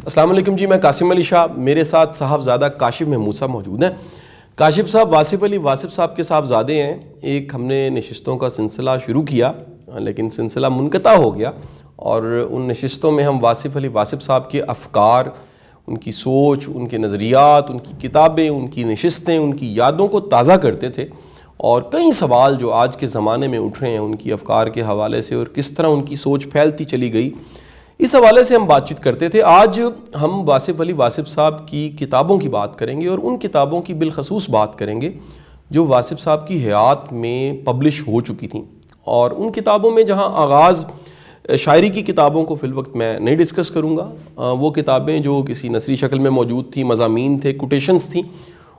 السلام علیکم جی، میں قاسم علی شاہ، میرے ساتھ صاحبزادہ کاشف محمود صاحب موجود ہیں۔ کاشف صاحب واصف علی واصف صاحب کے صاحبزادے ہیں۔ ایک ہم نے نشستوں کا سلسلہ شروع کیا لیکن سلسلہ منقطع ہو گیا، اور ان نشستوں میں ہم واصف علی واصف صاحب کے افکار، ان کی سوچ، ان کے نظریات، ان کی کتابیں، ان کی نشستیں، ان کی یادوں کو تازہ کرتے تھے، اور کئی سوال جو آج کے زمانے میں اٹھ رہے ہیں ان کی افکار کے حوالے سے اور کس طرح ان کی سوچ پھیلتی چلی گئی، اس حوالے سے ہم بات چیت کرتے تھے۔ آج ہم واصف علی واصف صاحب کی کتابوں کی بات کریں گے، اور ان کتابوں کی بالخصوص بات کریں گے جو واصف صاحب کی حیات میں پبلش ہو چکی تھیں۔ اور ان کتابوں میں جہاں آغاز شاعری کی کتابوں کو فی الوقت میں نہیں ڈسکس کروں گا، وہ کتابیں جو کسی نثری شکل میں موجود تھیں، مضامین تھے، کوٹیشنز تھیں،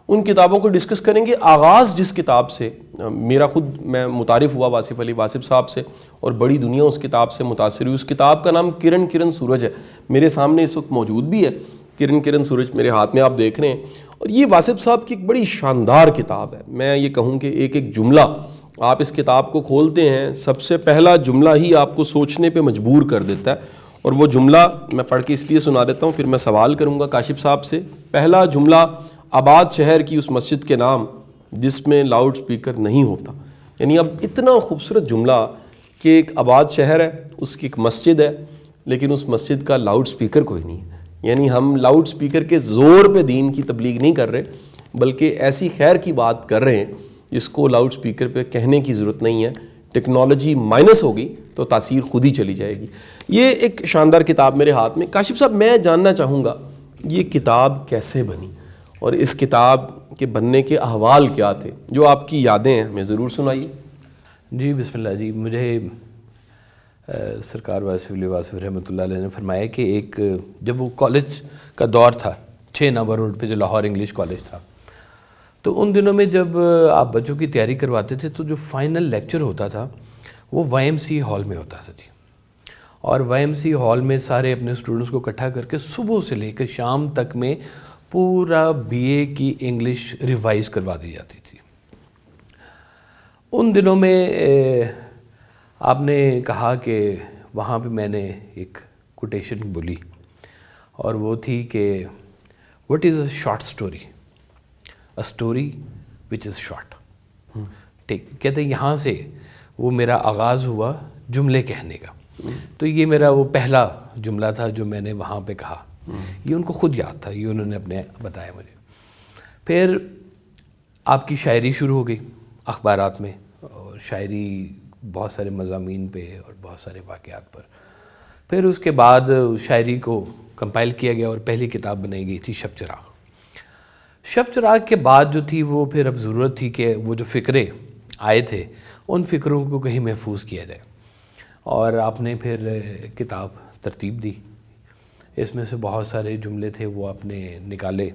ان کتابوں کو ڈسکس کریں گے۔ آغاز جس کتاب سے میرا خود میں متعارف ہوا واصف علی واصف صاحب سے، اور بڑی دنیا اس کتاب سے متاثر ہوئی۔ اس کتاب کا نام کرن سورج ہے، میرے سامنے اس وقت موجود بھی ہے۔ کرن سورج میرے ہاتھ میں آپ دیکھ رہے ہیں، اور یہ واصف صاحب کی ایک بڑی شاندار کتاب ہے۔ میں یہ کہوں کہ ایک ایک جملہ آپ اس کتاب کو کھولتے ہیں، سب سے پہلا جملہ ہی آپ کو سوچنے پہ مجبور کر دیتا ہے، اور وہ جملہ میں پڑھ کے اس لیے سنا دیتا ہوں، پھر میں سوال کروں گا کاشف صاحب سے۔ پہلا جملہ: آباد شہر کی اس مسجد کے نام جس میں لاؤڈ سپیکر نہیں ہوتا۔ یعنی اب اتنا خوبصورت جملہ کہ ایک آباد شہر ہے، اس کی ایک مسجد ہے، لیکن اس مسجد کا لاؤڈ سپیکر کوئی نہیں ہے۔ یعنی ہم لاؤڈ سپیکر کے زور پہ دین کی تبلیغ نہیں کر رہے، بلکہ ایسی خیر کی بات کر رہے ہیں جس کو لاؤڈ سپیکر پہ کہنے کی ضرورت نہیں ہے۔ ٹیکنالوجی مائنس ہوگی تو تاثیر خود ہی چلی جائے گی۔ یہ ایک شاندار کتاب میرے ہاتھ میں۔ کاشف صاحب، میں جاننا چاہوں گا یہ کتاب کیسے بنی، اور اس کتاب کے بننے کے احوال کیا تھے؟ جو آپ کی یادیں ہیں ہمیں ضرور سنائیے۔ جی بسم اللہ جی، مجھے سرکار واصف علی واصف رحمۃ اللہ علیہ نے فرمایا کہ ایک جب وہ کالج کا دور تھا 6 نمبر روڈ پہ جو لاہور انگلش کالج تھا، تو ان دنوں میں جب آپ بچوں کی تیاری کرواتے تھے تو جو فائنل لیکچر ہوتا تھا وہ YMCA ہال میں ہوتا تھا جی، اور YMCA ہال میں سارے اپنے اسٹوڈنٹس کو اکٹھا کر کے صبح سے لے کر شام تک میں پورا BA کی انگلش ریوائز کروا دی جاتی تھی۔ ان دنوں میں آپ نے کہا کہ وہاں پہ میں نے ایک کوٹیشن بولی، اور وہ تھی کہ what is a short story, a story which is short. ٹھیک، کہتے ہیں یہاں سے وہ میرا آغاز ہوا جملے کہنے کا۔ تو یہ میرا وہ پہلا جملہ تھا جو میں نے وہاں پہ کہا۔ یہ ان کو خود یاد تھا، یہ انہوں نے اپنے بتایا مجھے۔ پھر آپ کی شاعری شروع ہو گئی اخبارات میں، اور شاعری بہت سارے مضامین پہ اور بہت سارے واقعات پر۔ پھر اس کے بعد شاعری کو کمپائل کیا گیا اور پہلی کتاب بنائی گئی تھی شب چراغ۔ شب چراغ کے بعد جو تھی وہ پھر اب ضرورت تھی کہ وہ جو فقرے آئے تھے ان فقروں کو کہیں محفوظ کیا جائے، اور آپ نے پھر کتاب ترتیب دی۔ اس میں سے بہت سارے جملے تھے وہ آپ نے نکالے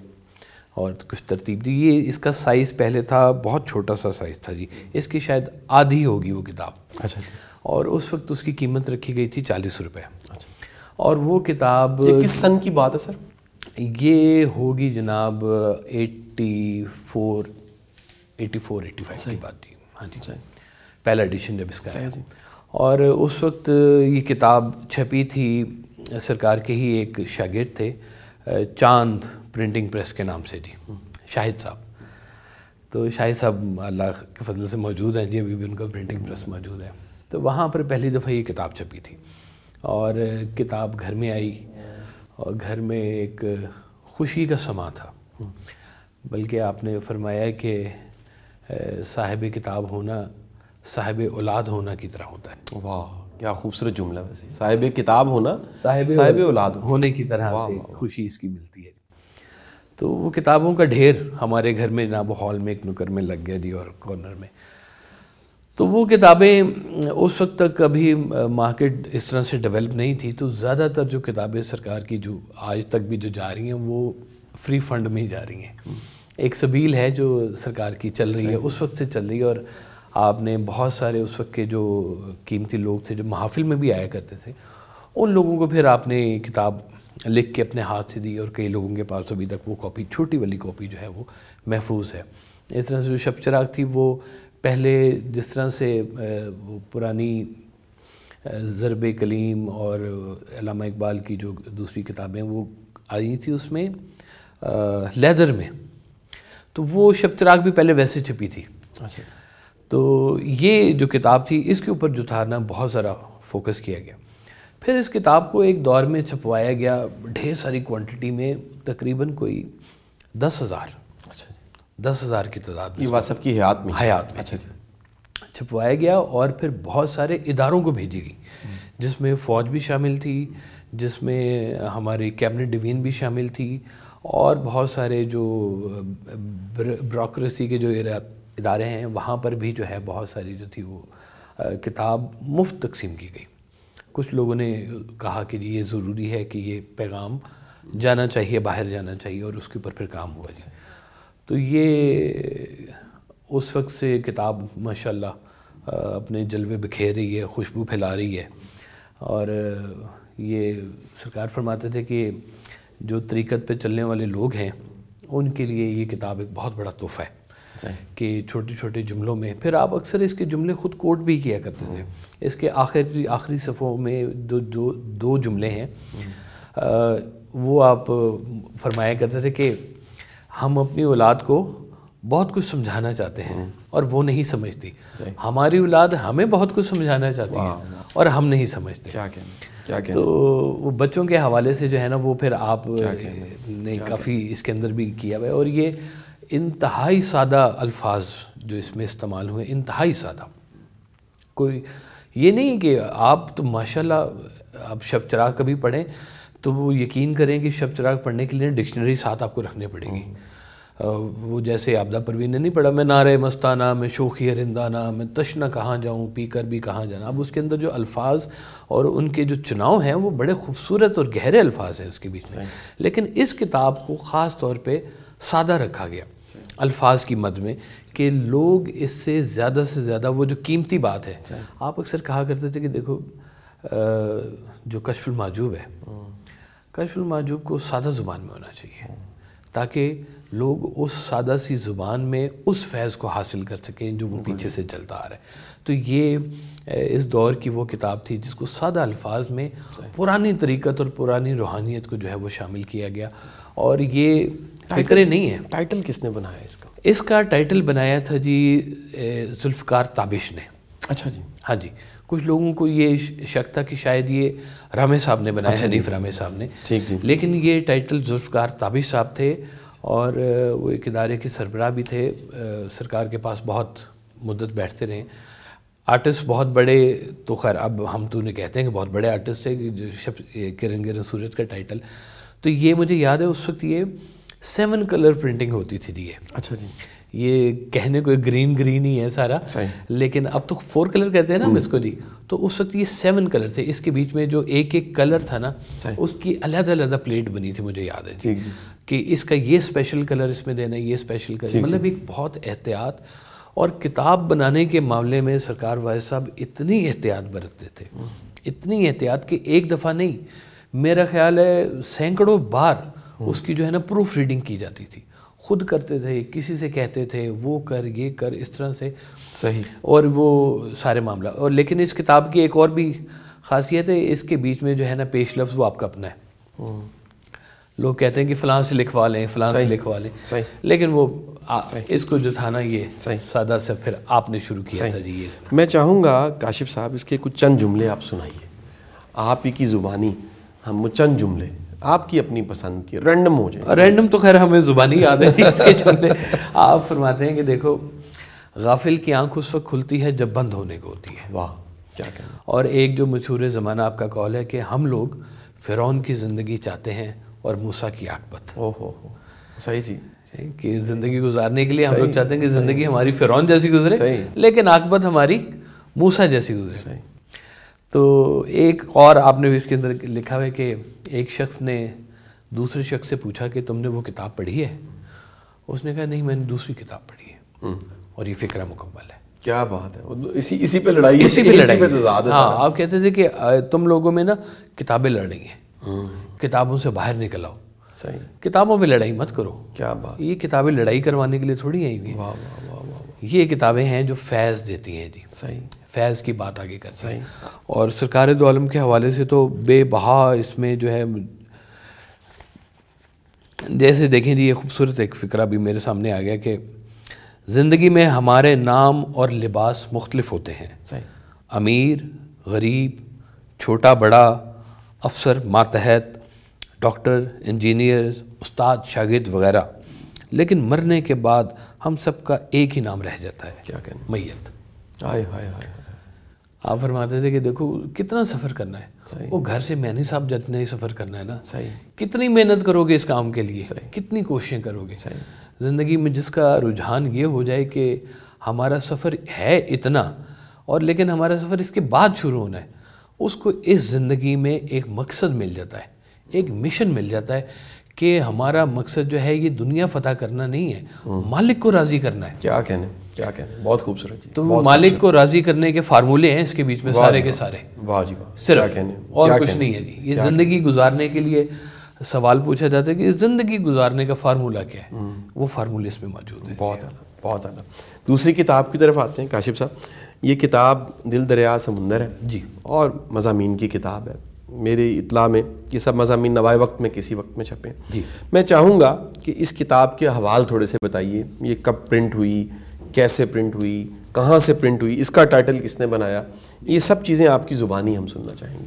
اور کچھ ترتیب دی۔ یہ اس کا سائز پہلے تھا بہت چھوٹا سا سائز تھا جی، اس کی شاید آدھی ہوگی وہ کتاب۔ اچھا، اور اس وقت اس کی قیمت رکھی گئی تھی 40 روپے۔ اور وہ کتاب یہ کس سن کی بات ہے سر؟ یہ ہوگی جناب 84 85 کی بات جی، ہاں جی، پہلا ایڈیشن جب اس کا ہے۔ اور اس وقت یہ کتاب چھپی تھی، سرکار کے ہی ایک شاگرد تھے چاند پرنٹنگ پریس کے نام سے جی، شاہد صاحب۔ تو شاہد صاحب اللہ کے فضل سے موجود ہیں جی، ابھی بھی ان کا پرنٹنگ پریس موجود ہے۔ تو وہاں پر پہلی دفعہ یہ کتاب چھپی تھی، اور کتاب گھر میں آئی، اور گھر میں ایک خوشی کا سما تھا۔ بلکہ آپ نے فرمایا کہ صاحب کتاب ہونا صاحب اولاد ہونا کی طرح ہوتا ہے۔ واہ، کیا خوبصورت جملہ ہے ویسے، صاحب کتاب ہونا صاحب اولاد ہونے کی طرح سے خوشی اس کی ملتی ہے۔ تو وہ کتابوں کا ڈھیر ہمارے گھر میں جناب ہال میں ایک نکر میں لگ گیا جی، اور کارنر میں۔ تو وہ کتابیں اس وقت تک ابھی مارکیٹ اس طرح سے ڈیولپ نہیں تھی، تو زیادہ تر جو کتابیں سرکار کی جو آج تک بھی جو جا رہی ہیں وہ فری فنڈ میں ہی جا رہی ہیں۔ ایک سبیل ہے جو سرکار کی چل رہی ہے، اس وقت سے چل رہی ہے، اور آپ نے بہت سارے اس وقت کے جو قیمتی لوگ تھے جو محافل میں بھی آیا کرتے تھے، ان لوگوں کو پھر آپ نے کتاب لکھ کے اپنے ہاتھ سے دی، اور کئی لوگوں کے پاس ابھی تک وہ کاپی، چھوٹی والی کاپی جو ہے وہ محفوظ ہے۔ اس طرح سے جو شب چراغ تھی وہ پہلے جس طرح سے وہ پرانی ضرب کلیم اور علامہ اقبال کی جو دوسری کتابیں وہ آئی تھی اس میں لیدر میں، تو وہ شب چراغ بھی پہلے ویسے چھپی تھی. اچھا. تو یہ جو کتاب تھی اس کے اوپر جو تھا نا بہت سارا فوکس کیا گیا. پھر اس کتاب کو ایک دور میں چھپوایا گیا ڈھیر ساری کوانٹٹی میں، تقریباً کوئی 10,000. اچھا جی. 10,000 کی تعداد میں یہ واصف کی حیات میں. اچھا جی. چھپوایا گیا اور پھر بہت سارے اداروں کو بھیجی گئی، جس میں فوج بھی شامل تھی، جس میں ہماری کیبنٹ ڈوین بھی شامل تھی، اور بہت سارے جو بیوروکریسی کے جو ادارے ہیں وہاں پر بھی جو ہے بہت ساری جو تھی وہ کتاب مفت تقسیم کی گئی. کچھ لوگوں نے کہا کہ یہ ضروری ہے کہ یہ پیغام جانا چاہیے، باہر جانا چاہیے، اور اس کے اوپر پھر کام ہوا جائے. تو یہ اس وقت سے کتاب ماشاءاللہ اپنے جلوے بکھیر رہی ہے، خوشبو پھیلا رہی ہے. اور یہ سرکار فرماتے تھے کہ جو طریقت پہ چلنے والے لوگ ہیں ان کے لیے یہ کتاب ایک بہت بڑا تحفہ ہے کہ چھوٹے چھوٹے جملوں میں، پھر آپ اکثر اس کے جملے خود کوٹ بھی کیا کرتے تھے. اس کے آخری صفحوں میں دو جملے ہیں، وہ آپ فرمایا کرتے تھے کہ ہم اپنی اولاد کو بہت کچھ سمجھانا چاہتے ہیں اور وہ نہیں سمجھتی، ہماری اولاد ہمیں بہت کچھ سمجھانا چاہتی ہے اور ہم نہیں سمجھتے. تو وہ بچوں کے حوالے سے جو ہے نا وہ پھر آپ نے کافی اس کے اندر بھی کیا ہوا ہے. اور یہ انتہائی سادہ الفاظ جو اس میں استعمال ہوئے، انتہائی سادہ. کوئی یہ نہیں کہ آپ تو ماشاءاللہ آپ شب چراغ کبھی پڑھیں تو وہ یقین کریں کہ شب چراغ پڑھنے کے لیے ڈکشنری ساتھ آپ کو رکھنے پڑے گی. وہ جیسے عابدہ پروین نے نہیں پڑھا میں نعرہ مستانہ، میں شوخی رندانہ، میں تشنہ کہاں جاؤں، پی کر بھی کہاں جانا. اب اس کے اندر جو الفاظ اور ان کے جو چناؤ ہیں وہ بڑے خوبصورت اور گہرے الفاظ ہیں اس کے بیچ میں، لیکن اس کتاب کو خاص طور پہ سادہ رکھا گیا الفاظ کی مد میں کہ لوگ اس سے زیادہ وہ جو قیمتی بات ہے. آپ اکثر کہا کرتے تھے کہ دیکھو جو کشف المحجوب ہے، کشف المحجوب کو سادہ زبان میں ہونا چاہیے تاکہ لوگ اس سادہ سی زبان میں اس فیض کو حاصل کر سکیں جو وہ پیچھے سے چلتا آ رہا ہے. تو یہ اس دور کی وہ کتاب تھی جس کو سادہ الفاظ میں پرانی طریقت اور پرانی روحانیت کو جو ہے وہ شامل کیا گیا. اور یہ فکرے نہیں ہیں. ٹائٹل کس نے بنایا اس کا؟ اس کا ٹائٹل بنایا تھا جی ذوالفقار تابش نے. اچھا جی. ہاں جی. کچھ لوگوں کو یہ شک تھا کہ شاید یہ رامے صاحب نے بنایا، حنیف رامے صاحب نے، لیکن یہ ٹائٹل ذوالفقار تابش صاحب تھے اور وہ ایک ادارے کے سربراہ بھی تھے. سرکار کے پاس بہت مدت بیٹھتے رہے. آرٹسٹ بہت بڑے تو خیر اب ہم تو انہیں کہتے ہیں کہ بہت بڑے آرٹسٹ ہے کہ رنگ سورج کا ٹائٹل. تو یہ مجھے یاد ہے اس وقت یہ 7 کلر پرنٹنگ ہوتی تھی یہ. اچھا جی. یہ کہنے کو گرین ہی ہے سارا، لیکن اب تو 4 کلر کہتے ہیں نا ہم اس کو جی. تو اس وقت یہ 7 کلر تھے. اس کے بیچ میں جو ایک کلر تھا نا اس کی علیحدہ پلیٹ بنی تھی مجھے یاد ہے کہ اس کا یہ اسپیشل کلر اس میں دینا، یہ اسپیشل کلر، مطلب ایک بہت احتیاط. اور کتاب بنانے کے معاملے میں سرکار واعظ صاحب اتنی احتیاط برتتے تھے، اتنی احتیاط کہ ایک دفعہ نہیں، میرا خیال ہے سینکڑوں بار اس کی جو ہے نا پروف ریڈنگ کی جاتی تھی. خود کرتے تھے، کسی سے کہتے تھے وہ کر یہ کر اس طرح سے. صحیح. اور وہ سارے معاملہ. اور لیکن اس کتاب کی ایک اور بھی خاصیت ہے، اس کے بیچ میں جو ہے نا پیش لفظ وہ آپ کا اپنا ہے. لوگ کہتے ہیں کہ فلاں سے لکھوا لیں، فلاں سے لکھوا لیں، لیکن وہ اس کو جو تھا نا یہ سادہ سے پھر آپ نے شروع کیا تھا جی. میں چاہوں گا کاشف صاحب اس کے کچھ چند جملے آپ سنائیے، آپ ہی کی زبانی. ہم چند جملے آپ کی اپنی پسند کی رینڈم ہو جائیں. رینڈم تو خیر ہمیں زبانی یاد ہے اس کے جملے. آپ فرماتے ہیں کہ دیکھو غافل کی آنکھ اس وقت کھلتی ہے جب بند ہونے کو ہوتی ہے. واہ کیا کہنا. اور ایک جو مشہور زمانہ آپ کا قول ہے کہ ہم لوگ فرعون کی زندگی چاہتے ہیں اور موسیٰ کی عاقبت. صحیح جی. کہ زندگی گزارنے کے لیے ہم لوگ چاہتے ہیں کہ زندگی ہماری فرعون جیسی گزرے لیکن عاقبت ہماری موسیٰ جیسی گزرے. تو ایک اور آپ نے بھی اس کے اندر لکھا ہے کہ ایک شخص نے دوسرے شخص سے پوچھا کہ تم نے وہ کتاب پڑھی ہے؟ اس نے کہا نہیں میں نے دوسری کتاب پڑھی ہے اور یہ فکرہ مکمل ہے. کیا بات ہے. اسی پہ لڑائی، اسی پہ تضاد ہے. ہاں آپ کہتے تھے کہ تم لوگوں میں نا کتابیں لڑ رہی ہیں، کتابوں سے باہر نکل آؤ. صحیح. کتابوں پہ لڑائی مت کرو. کیا بات. یہ کتابیں لڑائی کروانے کے لیے تھوڑی آئی ہوئی ہیں. یہ کتابیں ہیں جو فیض دیتی ہیں جی. صحیح. فیض کی بات آگے کرتے ہیں. اور سرکار دو عالم کے حوالے سے تو بے بہا اس میں جو ہے جیسے دیکھیں جی، یہ خوبصورت ایک فقرہ بھی میرے سامنے آ گیا کہ زندگی میں ہمارے نام اور لباس مختلف ہوتے ہیں، امیر غریب، چھوٹا بڑا، افسر ماتحت، ڈاکٹر، انجینئر، استاد شاگرد وغیرہ، لیکن مرنے کے بعد ہم سب کا ایک ہی نام رہ جاتا ہے، کیا کہنا، میت۔ ہائے ہائے ہائے۔ آپ فرماتے تھے کہ دیکھو کتنا سفر کرنا ہے، وہ گھر سے مہنی صاحب جتنا ہی سفر کرنا ہے نا، کتنی محنت کرو گے اس کام کے لیے، کتنی کوششیں کرو گے۔ زندگی میں جس کا رجحان یہ ہو جائے کہ ہمارا سفر ہے اتنا، اور لیکن ہمارا سفر اس کے بعد شروع ہونا ہے، اس کو اس زندگی میں ایک مقصد مل جاتا ہے، ایک مشن مل جاتا ہے کہ ہمارا مقصد جو ہے یہ دنیا فتح کرنا نہیں ہے، مالک کو راضی کرنا ہے۔ کیا کہنے، کیا کہنے، بہت خوبصورت جی۔ تو مالک کو راضی کرنے کے فارمولے ہیں اس کے بیچ میں سارے کے سارے، واہ جی واہ، صرف اور کچھ نہیں ہے جی۔ یہ زندگی گزارنے کے لیے سوال پوچھا جاتا ہے کہ زندگی گزارنے کا فارمولہ کیا ہے، وہ فارمولے اس میں موجود ہے۔ بہت اعلیٰ، بہت اعلیٰ۔ دوسری کتاب کی طرف آتے ہیں کاشف صاحب، یہ کتاب دل دریا سمندر ہے جی، اور مضامین کی کتاب ہے۔ میری اطلاع میں یہ سب مضامین نوائے وقت میں کسی وقت میں چھپے ہیں۔ جی، میں چاہوں گا کہ اس کتاب کے حوال تھوڑے سے بتائیے، یہ کب پرنٹ ہوئی، کیسے پرنٹ ہوئی، کہاں سے پرنٹ ہوئی، اس کا ٹائٹل کس نے بنایا، یہ سب چیزیں آپ کی زبانی ہم سننا چاہیں گے۔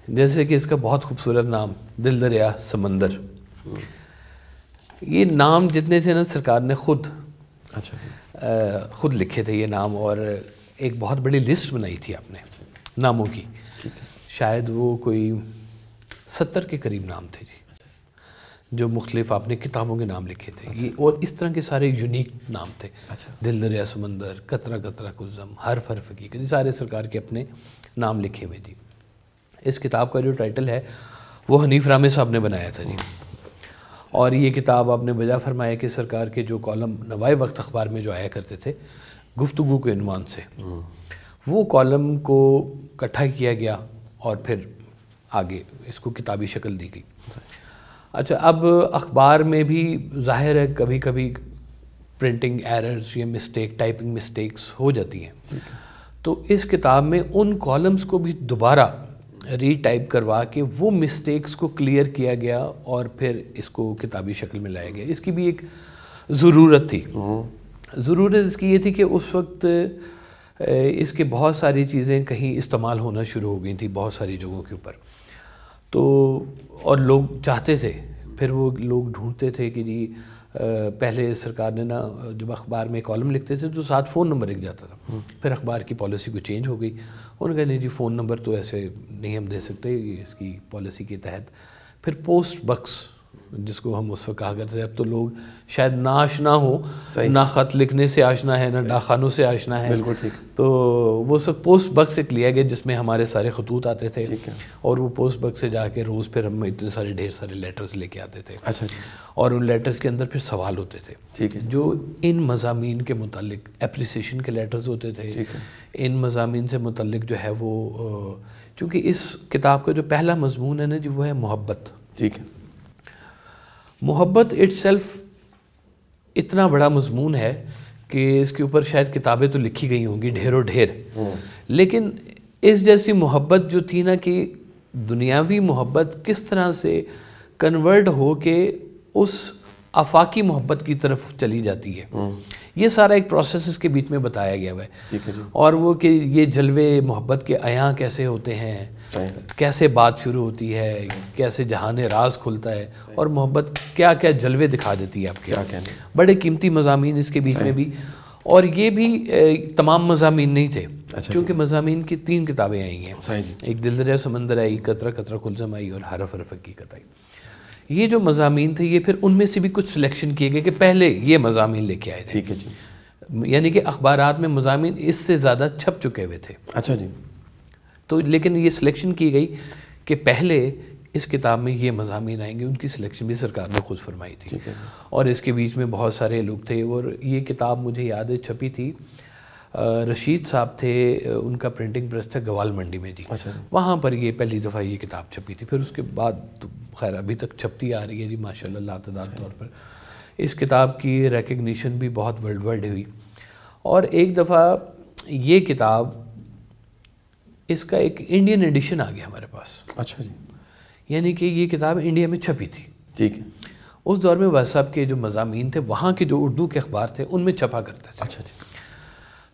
جیسے کہ اس کا بہت خوبصورت نام دل دریا سمندر، یہ نام جتنے تھے نا سرکار نے خود لکھے تھے یہ نام، اور ایک بہت بڑی لسٹ بنائی تھی آپ نے ناموں کی، شاید وہ کوئی 70 کے قریب نام تھے جی، جو مختلف آپ نے کتابوں کے نام لکھے تھے یہ، اور اس طرح کے سارے یونیک نام تھے، دل دریا سمندر، قطرہ قطرہ کلزم، حرف حرف حقیقت، یہ سارے سرکار کے اپنے نام لکھے ہوئے جی۔ اس کتاب کا جو ٹائٹل ہے وہ حنیف رامے صاحب نے بنایا تھا جی، اور یہ کتاب آپ نے بجا فرمایا کہ سرکار کے جو کالم نوائے وقت اخبار میں جو آیا کرتے تھے گفتگو کے عنوان سے، وہ کالم کو اکٹھا کیا گیا اور پھر آگے اس کو کتابی شکل دی گئی۔ اچھا، اب اخبار میں بھی ظاہر ہے کبھی کبھی پرنٹنگ ایررز یا مسٹیک، ٹائپنگ مسٹیکس ہو جاتی ہیں، تو اس کتاب میں ان کالمز کو بھی دوبارہ ری ٹائپ کروا کے وہ مسٹیکس کو کلیئر کیا گیا اور پھر اس کو کتابی شکل میں لایا گیا۔ اس کی بھی ایک ضرورت تھی، ضرورت اس کی یہ تھی کہ اس وقت اس کے بہت ساری چیزیں کہیں استعمال ہونا شروع ہو گئی تھیں بہت ساری جگہوں کے اوپر، تو اور لوگ چاہتے تھے، پھر وہ لوگ ڈھونڈتے تھے کہ جی پہلے سرکار نے نا جب اخبار میں کالم لکھتے تھے تو ساتھ فون نمبر لکھ جاتا تھا، پھر اخبار کی پالیسی کو چینج ہو گئی، انہوں نے کہا نہیں جی فون نمبر تو ایسے نہیں ہم دے سکتے اس کی پالیسی کے تحت، پھر پوسٹ بکس جس کو ہم اس وقت کہا کرتے تھے، اب تو لوگ شاید نہ آشنا ہو، نہ خط لکھنے سے آشنا ہے، نہ ڈاکخانوں سے آشنا ہے، بالکل ٹھیک، تو وہ سب پوسٹ بکس ایک لیا گیا جس میں ہمارے سارے خطوط آتے تھے، اور وہ پوسٹ بکس سے جا کے روز پھر ہم اتنے سارے ڈھیر سارے لیٹرز لے کے آتے تھے، اچھا، اور ان لیٹرز کے اندر پھر سوال ہوتے تھے جو ان مضامین کے متعلق اپریسیشن کے لیٹرز ہوتے تھے، ان مضامین سے متعلق جو ہے وہ، چونکہ اس کتاب کا جو پہلا مضمون ہے نا جی وہ ہے محبت، ٹھیک ہے، محبت اٹ سیلف اتنا بڑا مضمون ہے کہ اس کے اوپر شاید کتابیں تو لکھی گئی ہوں گی ڈھیروں ڈھیر، لیکن اس جیسی محبت جو تھی نا کہ دنیاوی محبت کس طرح سے کنورٹ ہو کے اس آفاقی محبت کی طرف چلی جاتی ہے، یہ سارا ایک پروسیس اس کے بیچ میں بتایا گیا ہے، اور وہ کہ یہ جلوے محبت کے عیاں کیسے ہوتے ہیں، کیسے بات شروع ہوتی ہے، کیسے جہان راز کھلتا ہے، اور محبت کیا کیا جلوے دکھا دیتی ہے آپ کے، بڑے قیمتی مضامین اس کے بیچ میں بھی، اور یہ بھی تمام مضامین نہیں تھے، کیونکہ مضامین کی 3 کتابیں آئی ہیں، ایک دل دریا سمندر آئی، قطرہ قطرہ کلزم آئی، اور حرف حرف حقیقت آئی۔ یہ جو مضامین تھے یہ پھر ان میں سے بھی کچھ سلیکشن کیے گئے کہ پہلے یہ مضامین لے کے آئے تھے، یعنی کہ اخبارات میں مضامین اس سے زیادہ چھپ چکے ہوئے تھے، اچھا جی، تو لیکن یہ سلیکشن کی گئی کہ پہلے اس کتاب میں یہ مضامین آئیں گے، ان کی سلیکشن بھی سرکار نے خود فرمائی تھی، اور اس کے بیچ میں بہت سارے لوگ تھے، اور یہ کتاب مجھے یاد ہے چھپی تھی، رشید صاحب تھے، ان کا پرنٹنگ پریس تھا گوال منڈی میں جی، وہاں پر یہ پہلی دفعہ یہ کتاب چھپی تھی، پھر اس کے بعد خیر ابھی تک چھپتی آ رہی ہے جی ماشاءاللہ لاتعداد طور پر۔ اس کتاب کی ریکگنیشن بھی بہت ورلڈ وائڈ ہوئی، اور ایک دفعہ یہ کتاب اس کا ایک انڈین ایڈیشن آ گیا ہمارے پاس، اچھا جی، یعنی کہ یہ کتاب انڈیا میں چھپی تھی، ٹھیک ہے، اس دور میں وائس صاحب کے جو مضامین تھے وہاں کے جو اردو کے اخبار تھے ان میں چھپا کرتے تھے. اچھا جی.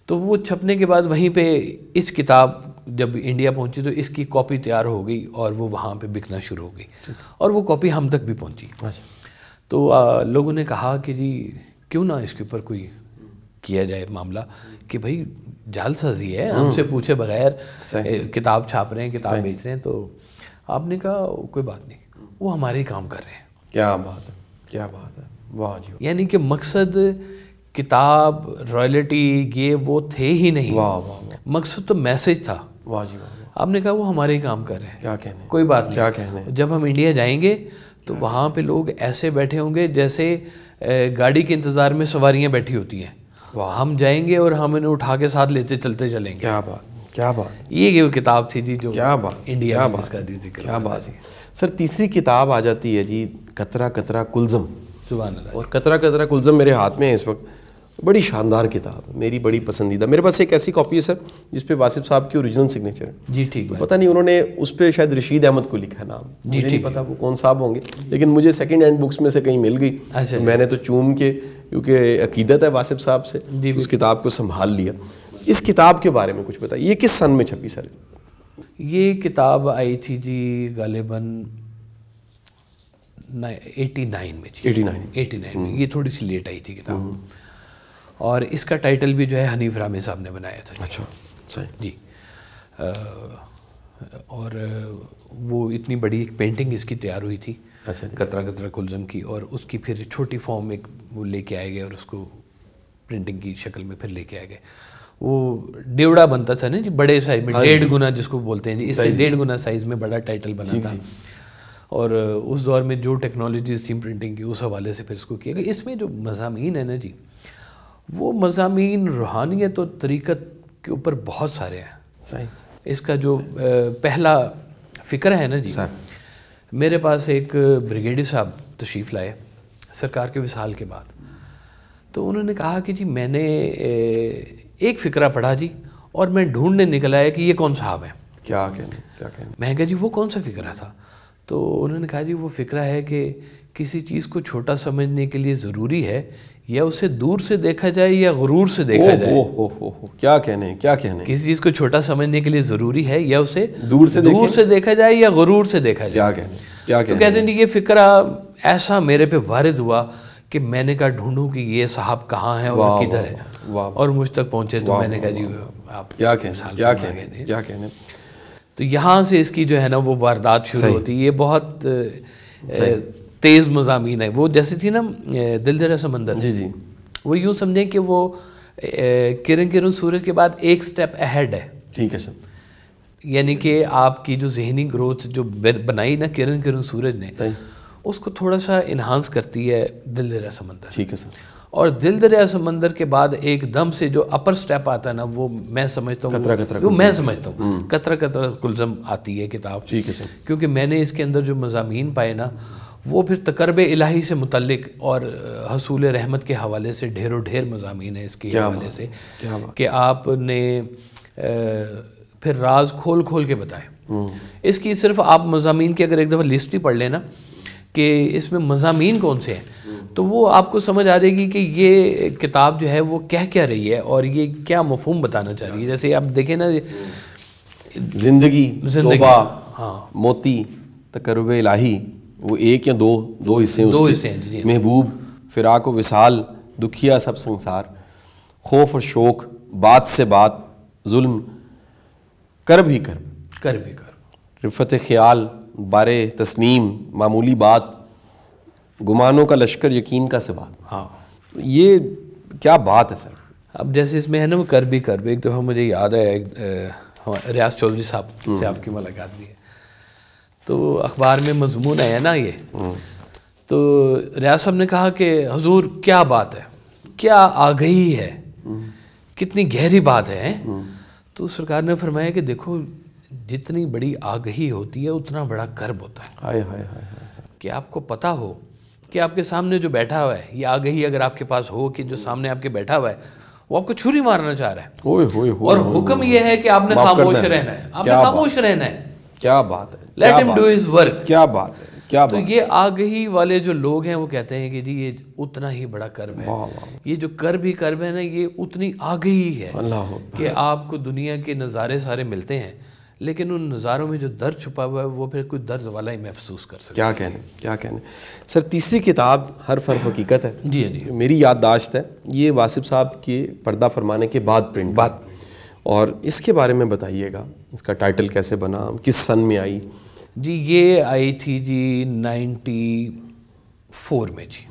تو وہ چھپنے کے بعد وہیں پہ اس کتاب جب انڈیا پہنچی تو اس کی کاپی تیار ہو گئی اور وہ وہاں پہ بکنا شروع ہو گئی, اور وہ کاپی ہم تک بھی پہنچی. تو لوگوں نے کہا کہ جی کیوں نہ اس کے اوپر کوئی کیا جائے معاملہ کہ بھائی جعل سازی ہے, ہم سے پوچھے بغیر کتاب چھاپ رہے ہیں, کتاب بیچ رہے ہیں. تو آپ نے کہا کوئی بات نہیں, وہ ہمارے ہی کام کر رہے ہیں. کیا بات ہے, کیا بات ہے, واہ جی. یعنی کہ مقصد کتاب رائلٹی یہ وہ تھے ہی نہیں, واہ واہ واہ, مقصد تو میسج تھا. واہ جی واہ. آپ نے کہا وہ ہمارے ہی کام کر رہے ہیں, کیا کہنے, کوئی بات نہیں. کیا کہنے. جب ہم انڈیا جائیں گے تو وہاں پہ لوگ ایسے بیٹھے ہوں گے جیسے گاڑی کے انتظار میں سواریاں بیٹھی ہوتی ہیں. ہم جائیں گے اور ہم انہیں اٹھا کے ساتھ لیتے چلتے چلیں گے. کیا بات, کیا بات. یہ وہ کتاب تھی جی جو کیا بات, انڈیا میں اس کا ذکر. کیا بات ہے سر. تیسری کتاب آ جاتی ہے جی قطرہ قطرہ کلزم. سبحان اللہ. اور قطرہ قطرہ کلزم میرے ہاتھ میں ہے اس وقت, بڑی شاندار کتاب ہے, میری بڑی پسندیدہ. میرے پاس ایک ایسی کاپی ہے سر جس پہ واصف صاحب کی اوریجنل سگنیچر ہے. جی ٹھیک ہے. پتہ نہیں انہوں نے اس پہ شاید رشید احمد کو لکھا ہے نام, مجھے نہیں پتا وہ کون صاحب ہوں گے, لیکن مجھے سیکنڈ ہینڈ بکس میں سے کہیں مل گئی. میں نے تو چوم کے, کیونکہ عقیدت ہے واصف صاحب سے, اس کتاب کو سنبھال لیا. اس کتاب کے بارے میں کچھ بتائیے, یہ کس سن میں چھپی سر؟ یہ کتاب آئی تھی جی غالباً 89 میں. 89 میں, یہ تھوڑی سی لیٹ آئی تھی کتاب. اور اس کا ٹائٹل بھی جو ہے حنیف رامے صاحب نے بنایا تھا. اچھا صحیح جی. اور وہ اتنی بڑی ایک پینٹنگ اس کی تیار ہوئی تھی قطرہ قطرہ کلزم کی, اور اس کی پھر چھوٹی فارم ایک وہ لے کے آئے گئے اور اس کو پرنٹنگ کی شکل میں پھر لے کے آئے گئے. وہ ڈیوڑا بنتا تھا نا جی, بڑے سائز میں, 1.5 گنا جس کو بولتے ہیں جی, اس سے 1.5 گنا سائز میں بڑا ٹائٹل بنا تھا. اور اس دور میں جو ٹیکنالوجیز تھیں پرنٹنگ کی اس حوالے سے پھر اس کو کیا گیا. اس میں جو مضامین ہیں نا جی, وہ مضامین روحانیت اور طریقت کے اوپر بہت سارے ہیں. صحیح. اس کا جو پہلا فکر ہے نا جی, میرے پاس ایک بریگیڈیئر صاحب تشریف لائے سرکار کے وصال کے بعد. تو انہوں نے کہا کہ جی میں نے ایک فکرہ پڑھا جی, اور میں ڈھونڈنے نکل آیا کہ یہ کون صاحب ہیں. کیا کہنے, کیا کہنے. میں کہا جی وہ کون سا فکرہ تھا؟ تو انہوں نے کہا جی وہ فکرہ ہے کہ کسی چیز کو چھوٹا سمجھنے کے لیے ضروری ہے یا اسے دور سے دیکھا جائے یا غرور سے دیکھا جائے. کیا کہنے, کیا کہنے. کسی چیز کو چھوٹا سمجھنے کے لیے ضروری ہے یا اسے دور سے دیکھا جائے یا غرور سے دیکھا جائے. کیا کہنے, کیا کہنے. تو کہتے ہیں یہ فکرہ ایسا میرے پہ وارد ہوا کہ میں نے کہا ڈھونڈوں کہ یہ صاحب کہاں ہیں اور کدھر ہے, اور مجھ تک پہنچے. تو میں نے کہا جی آپ کیا کہنے, کیا کہنے, کیا کہنے. تو یہاں سے اس کی جو ہے نا وہ واردات شروع ہوتی. یہ بہت تیز مضامین ہے. وہ جیسے تھی نا دل دریا سمندر, جی جی, وہ یوں سمجھیں کہ وہ کرن کرن سورج کے بعد ایک سٹیپ اہیڈ ہے. ٹھیک ہے سر. یعنی کہ آپ کی جو ذہنی گروتھ جو بنائی نا کرن کرن سورج نے, اس کو تھوڑا سا انہانس کرتی ہے دل دریا سمندر. ٹھیک ہے سر. اور دل دریا سمندر کے بعد ایک دم سے جو اپر سٹیپ آتا ہے نا, وہ میں سمجھتا ہوں قطرہ قطرہ کلزم آتی ہے کتاب. ٹھیک ہے سر. کیونکہ میں نے اس کے اندر جو مضامین پائے نا, وہ پھر تقرب الہی سے متعلق اور حصول رحمت کے حوالے سے ڈھیر و ڈھیر مضامین ہیں اس کے حوالے سے, کہ آپ نے پھر راز کھول کھول کے بتائے. اس کی صرف آپ مضامین کی اگر ایک دفعہ لسٹ ہی پڑھ لینا کہ اس میں مضامین کون سے ہیں, تو وہ آپ کو سمجھ آ جائے گی کہ یہ کتاب جو ہے وہ کہہ کیا رہی ہے اور یہ کیا مفہوم بتانا چاہ رہی ہے. جیسے آپ دیکھیں نا, زندگی, توبہ, موتی, تقرب الہی, وہ ایک یا دو حصے ہیں. محبوب, فراق و وصال, دکھیا سب سنسار, خوف اور شوق, بات سے بات, ظلم, کرب ہی کرب, رفت خیال, بارے تسنیم, معمولی بات, گمانوں کا لشکر, یقین کا سوال. ہاں, یہ کیا بات ہے سر. اب جیسے اس میں ہے نا وہ کرب ہی کرب, ایک دفعہ مجھے یاد ہے ریاض چودھری صاحب سے آپ کی ملاقات بھی ہے, تو اخبار میں مضمون ہے نا یہ, تو ریاض صاحب نے کہا کہ حضور کیا بات ہے, کیا آگہی ہے, کتنی گہری بات ہے. تو سرکار نے فرمایا کہ دیکھو جتنی بڑی آگہی ہوتی ہے اتنا بڑا کرب ہوتا ہے. ہائے ہائے ہائے, کہ آپ کو پتہ ہو کہ آپ کے سامنے جو بیٹھا ہوا ہے, یہ آگہی اگر آپ کے پاس ہو کہ جو سامنے آپ کے بیٹھا ہوا ہے وہ آپ کو چھری مارنا چاہ رہا ہے, اور حکم یہ ہے کہ آپ نے خاموش رہنا ہے, آپ نے خاموش رہنا ہے. کیا بات ہے, لیٹ ہم ڈو ہز ورک. کیا بات ہے, کیا تو یہ آگہی والے جو لوگ ہیں وہ کہتے ہیں کہ جی یہ اتنا ہی بڑا کرب ہے، یہ جو کرب ہی کرب ہے نا یہ اتنی آگہی ہے کہ آپ کو دنیا کے نظارے سارے ملتے ہیں لیکن ان نظاروں میں جو درد چھپا ہوا ہے وہ پھر کوئی درد والا ہی محسوس کر سکتا ہے۔ کیا کہنے سر، تیسری کتاب حرف حرف حقیقت ہے، جی میری یادداشت ہے، یہ واصف صاحب کے پردہ فرمانے کے بعد پرنٹ اور اس کے بارے میں بتائیے گا، اس کا ٹائٹل کیسے بنا، کس سن میں آئی؟ جی یہ آئی تھی جی 94 میں جی،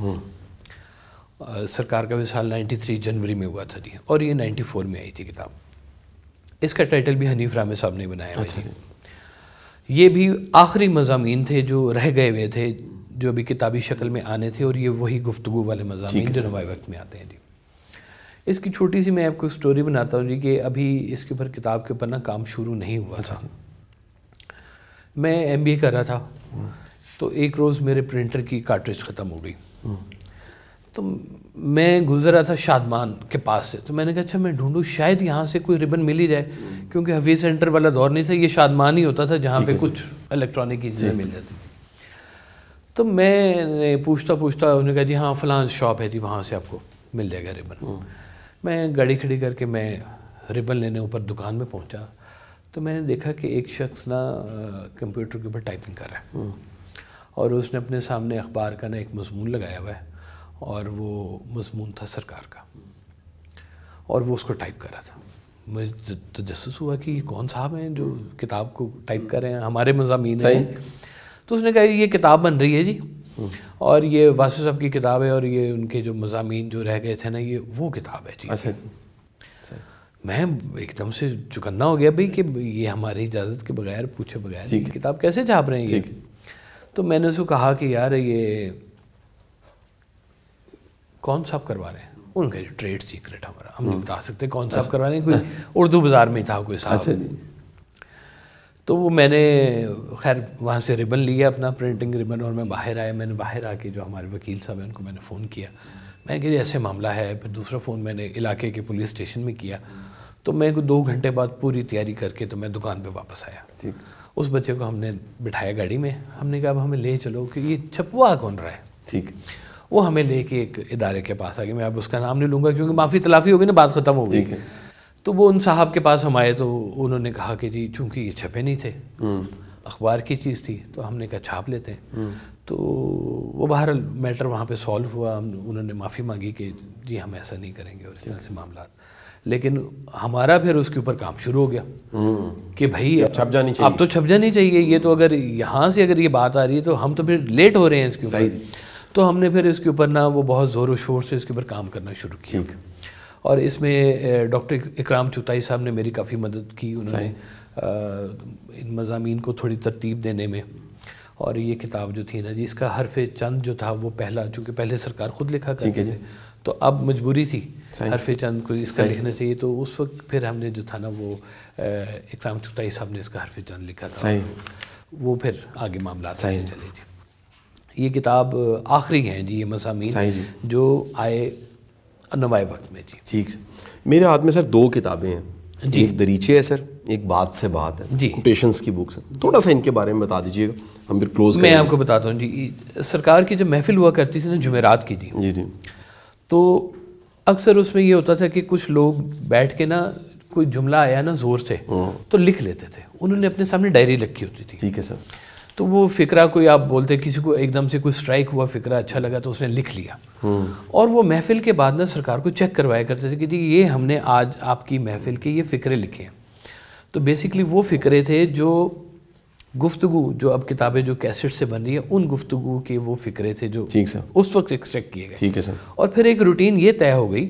سرکار کا وصال 93 جنوری میں ہوا تھا جی، اور یہ 94 میں آئی تھی کتاب۔ اس کا ٹائٹل بھی حنیف رامے صاحب نے بنایا ہے۔ یہ بھی آخری مضامین تھے جو رہ گئے ہوئے تھے، جو ابھی کتابی شکل میں آنے تھے، اور یہ وہی گفتگو والے مضامین جو نوائے وقت میں آتے ہیں جی۔ اس کی چھوٹی سی میں آپ کو سٹوری بناتا ہوں جی کہ ابھی اس کے اوپر کتاب کے اوپر نا کام شروع نہیں ہوا تھا۔ میں ایم بی اے کر رہا تھا تو ایک روز میرے پرنٹر کی کارٹریج ختم ہو گئی، تو میں گزر رہا تھا شادمان کے پاس سے، تو میں نے کہا اچھا میں ڈھونڈوں شاید یہاں سے کوئی ربن مل ہی جائے، کیونکہ حفیظ سینٹر والا دور نہیں تھا، یہ شادمان ہی ہوتا تھا جہاں پہ کچھ الیکٹرانک کی چیزیں مل جاتی۔ تو میں نے پوچھتا انہوں نے کہا جی ہاں فلاں شاپ ہے جی، وہاں سے آپ کو مل جائے گا ربن۔ میں گاڑی کھڑی کر کے میں ربن لینے اوپر دکان میں پہنچا تو میں نے دیکھا کہ ایک شخص نا کمپیوٹر کے اوپر ٹائپنگ کر رہا ہے، اور اس نے اپنے سامنے اخبار کا نا ایک مضمون لگایا ہوا ہے، اور وہ مضمون تھا سرکار کا، اور وہ اس کو ٹائپ کر رہا تھا۔ مجھے تجسس ہوا کہ یہ کون صاحب ہیں جو کتاب کو ٹائپ کر رہے ہیں، ہمارے مضامین ہیں۔ تو اس نے کہا یہ کتاب بن رہی ہے جی، اور یہ واصف صاحب کی کتاب ہے، اور یہ ان کے جو مضامین جو رہ گئے تھے نا یہ وہ کتاب ہے جی۔ میں ایک دم سے چکنا ہو گیا بھائی کہ یہ ہماری اجازت کے بغیر پوچھے بغیر یہ کتاب کیسے چھاپ رہے ہیں یہ؟ تو میں نے اس کو کہا کہ یار یہ کون صاحب کروا رہے ہیں؟ انہوں نے کہا ٹریڈ سیکرٹ ہمارا، ہم نہیں بتا سکتے کون صاحب کروا رہے ہیں، کوئی اردو بازار میں تھا کوئی صاحب۔ تو وہ میں نے خیر وہاں سے ربن لیا اپنا پرنٹنگ ربن، اور میں باہر آیا۔ میں نے باہر آ کے جو ہمارے وکیل صاحب ہیں ان کو میں نے فون کیا، میں کہ ایسے معاملہ ہے۔ پھر دوسرا فون میں نے علاقے کے پولیس اسٹیشن میں کیا، تو میں 2 گھنٹے بعد پوری تیاری کر کے تو میں دکان پہ واپس آیا۔ اس بچے کو ہم نے بٹھایا گاڑی میں، ہم نے کہا اب ہمیں لے چلو کہ یہ چھپوا کون رہا ہے۔ وہ ہمیں لے کے ایک ادارے کے پاس آ گئے، میں اب اس کا نام نہیں لوں گا کیونکہ معافی تلافی ہو گئی نا، بات ختم ہو گئی۔ تو وہ ان صاحب کے پاس ہم آئے تو انہوں نے کہا کہ جی چونکہ یہ چھپے نہیں تھے، اخبار کی چیز تھی، تو ہم نے کہا چھاپ لیتے ہیں۔ تو وہ بہرحال میٹر وہاں پہ سالو ہوا، انہوں نے معافی مانگی کہ جی ہم ایسا نہیں کریں گے اور اس طرح سے معاملات۔ لیکن ہمارا پھر اس کے اوپر کام شروع ہو گیا کہ بھائی اب تو چھپ جانی چاہیے، یہ تو اگر یہاں سے اگر یہ بات آ رہی ہے تو ہم تو پھر لیٹ ہو رہے ہیں اس کے اوپر۔ تو ہم نے پھر اس کے اوپر نا وہ بہت زور و شور سے اس کے اوپر کام کرنا شروع کیا، اور اس میں ڈاکٹر اکرام چوتائی صاحب نے میری کافی مدد کی، انہوں نے ان مضامین کو تھوڑی ترتیب دینے میں۔ اور یہ کتاب جو تھی نا جی، اس کا حرف چند جو تھا وہ پہلا، چونکہ پہلے سرکار خود لکھا کرتے تھے تو اب مجبوری تھی حرف چند کو اس کا لکھنا چاہیے، تو اس وقت پھر ہم نے جو تھا نا وہ اکرام چوتائی صاحب نے اس کا حرف چند لکھا تھا، وہ پھر آگے معاملات سے چلے جی۔ یہ کتاب آخری ہیں جی یہ مضامین جو آئے نوائے وقت میں جی۔ ٹھیک ہے، میرے ہاتھ میں سر 2 کتابیں ہیں، ایک دریچے ہے سر، ایک بات سے بات ہے جی، کوٹیشنز کی بکس ہیں، تھوڑا سا ان کے بارے میں بتا دیجیے گا، ہم پھر کلوز کریں۔ میں آپ کو بتاتا ہوں جی، سرکار کی جب محفل ہوا کرتی تھی نا جمعرات کی جی، تو اکثر اس میں یہ ہوتا تھا کہ کچھ لوگ بیٹھ کے نا کوئی جملہ آیا نا زور سے تو لکھ لیتے تھے، انہوں نے اپنے سامنے ڈائری رکھی ہوتی تھی۔ ٹھیک ہے سر۔ تو وہ فقرہ کوئی آپ بولتے، کسی کو ایک دم سے کوئی سٹرائک ہوا فقرہ اچھا لگا تو اس نے لکھ لیا، اور وہ محفل کے بعد نا سرکار کو چیک کروایا کرتے تھے کہ جی یہ ہم نے آج آپ کی محفل کے یہ فقرے لکھے ہیں۔ تو بیسیکلی وہ فقرے تھے جو گفتگو جو اب کتابیں جو کیسٹ سے بن رہی ہے ان گفتگو کے وہ فقرے تھے جو اس وقت ایکسٹریکٹ کیے گئے۔ ٹھیک ہے سر۔ اور پھر ایک روٹین یہ طے ہو گئی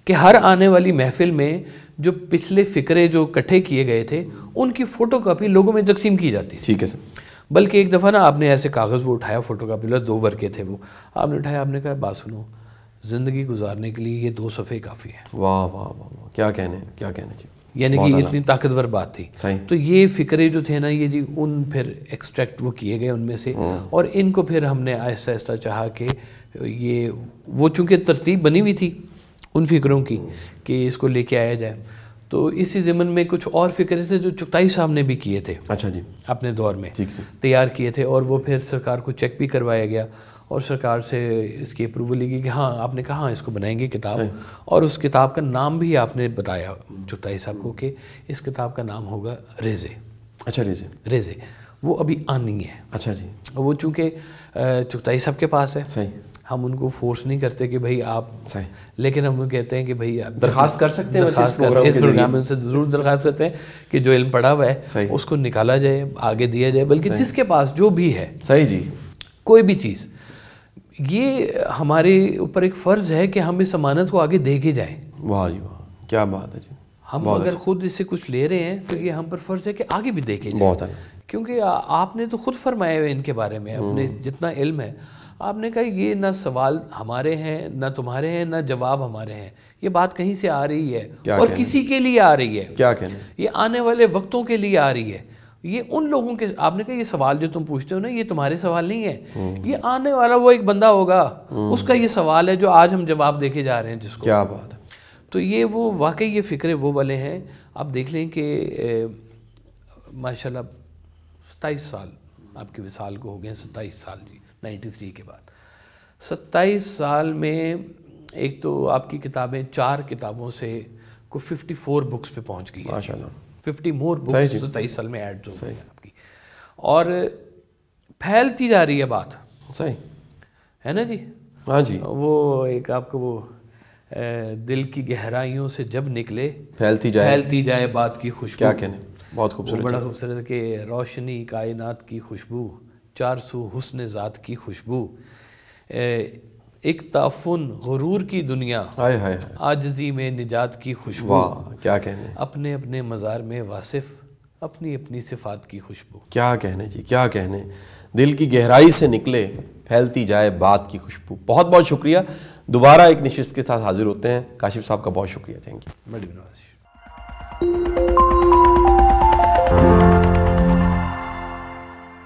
کہ ہر آنے والی محفل میں جو پچھلے فقرے جو اکٹھے کیے گئے تھے ان کی فوٹو کاپی لوگوں میں تقسیم کی جاتی تھی۔ ٹھیک ہے سر۔ بلکہ ایک دفعہ نا آپ نے ایسے کاغذ وہ اٹھایا فوٹو کاپی، 2 ورقے تھے وہ آپ نے اٹھایا، آپ نے کہا بات سنو، زندگی گزارنے کے لیے یہ 2 صفحے کافی ہیں۔ واہ واہ واہ، کیا کہنے، کیا کہنے جی، یعنی کہ اتنی طاقتور بات تھی۔ تو یہ فقرے جو تھے نا یہ جی ان پھر ایکسٹریکٹ وہ کیے گئے ان میں سے، اور ان کو پھر ہم نے آہستہ آہستہ چاہا کہ یہ وہ چونکہ ترتیب بنی ہوئی تھی ان فقروں کی کہ اس کو لے کے آیا جائے، تو تو اسی ضمن میں کچھ اور فکرے تھے جو چغتائی صاحب نے بھی کیے تھے اچھا جی، اپنے دور میں ٹھیک ہے، تیار کیے تھے، اور وہ پھر سرکار کو چیک بھی کروایا گیا اور سرکار سے اس کی اپروول لی گئی کہ ہاں آپ نے کہا ہاں اس کو بنائیں گے کتاب، اور اس کتاب کا نام بھی آپ نے بتایا چغتائی صاحب کو کہ اس کتاب کا نام ہوگا ریزے۔ اچھا ریزے وہ ابھی آنی ہے۔ اچھا جی، وہ چونکہ چغتائی صاحب کے پاس ہے، صحیح، ہم ان کو فورس نہیں کرتے کہ بھائی آپ، صحیح، لیکن ہم کہتے ہیں کہ بھئی آپ درخواست کر سکتے ہیں، درخواست کرتے ہیں، اس پروگرام میں ان سے ضرور درخواست کرتے ہیں کہ جو علم پڑھا ہوا ہے صحیح، اس کو نکالا جائے، آگے دیا جائے، بلکہ جس کے پاس جو بھی ہے، صحیح جی، کوئی بھی چیز، یہ ہمارے اوپر ایک فرض ہے کہ ہم اس امانت کو آگے دے کے جائیں۔ واہ جی واہ، کیا بات ہے جی، ہم اگر خود اس سے کچھ لے رہے ہیں تو یہ ہم پر فرض ہے کہ آگے بھی دے کے جائیں، بہت ہے، کیونکہ آپ نے تو خود فرمایا ہے ان کے بارے میں، اپنے جتنا علم ہے آپ نے کہا یہ نہ سوال ہمارے ہیں نہ تمہارے ہیں نہ جواب ہمارے ہیں، یہ بات کہیں سے آ رہی ہے اور کسی کے لیے آ رہی ہے، کیا کہنے، یہ آنے والے وقتوں کے لیے آ رہی ہے، یہ ان لوگوں کے، آپ نے کہا یہ سوال جو تم پوچھتے ہو نا یہ تمہارے سوال نہیں ہے، یہ آنے والا وہ ایک بندہ ہوگا اس کا یہ سوال ہے جو آج ہم جواب دے کے جا رہے ہیں جس کو، کیا بات ہے، تو یہ وہ واقعی یہ فکرے وہ والے ہیں۔ آپ دیکھ لیں کہ ماشاءاللہ 27 سال آپ کے وصال کو ہو گئے ہیں، 27 سال جی، 93 کے بعد 27 سال میں ایک تو آپ کی کتابیں 4 کتابوں سے کو 54 بکس پہ پہنچ گئی ہے، ماشاءاللہ 50 مور بکس 27 سال میں ایڈ جو ہوئی ہیں آپ کی، اور پھیلتی جا رہی ہے بات، صحیح ہے نا جی، ہاں جی، وہ ایک آپ کو وہ دل کی گہرائیوں سے جب نکلے پھیلتی جائے بات کی خوشبو، کیا کہنے، بہت وہ خوبصورت، بڑا خوبصورت کہ روشنی کائنات کی خوشبو، 400 حسن ذات کی خوشبو، ایک تعفن غرور کی دنیا، ہائے ہائے، عاجزی میں نجات کی خوشبو، واہ کیا کہنے، اپنے اپنے مزار میں واصف اپنی اپنی صفات کی خوشبو، کیا کہنے جی، کیا کہنے، دل کی گہرائی سے نکلے پھیلتی جائے بات کی خوشبو۔ بہت بہت شکریہ، دوبارہ ایک نشست کے ساتھ حاضر ہوتے ہیں، کاشف صاحب کا بہت شکریہ، تھینک یو، بڑی بنوازی۔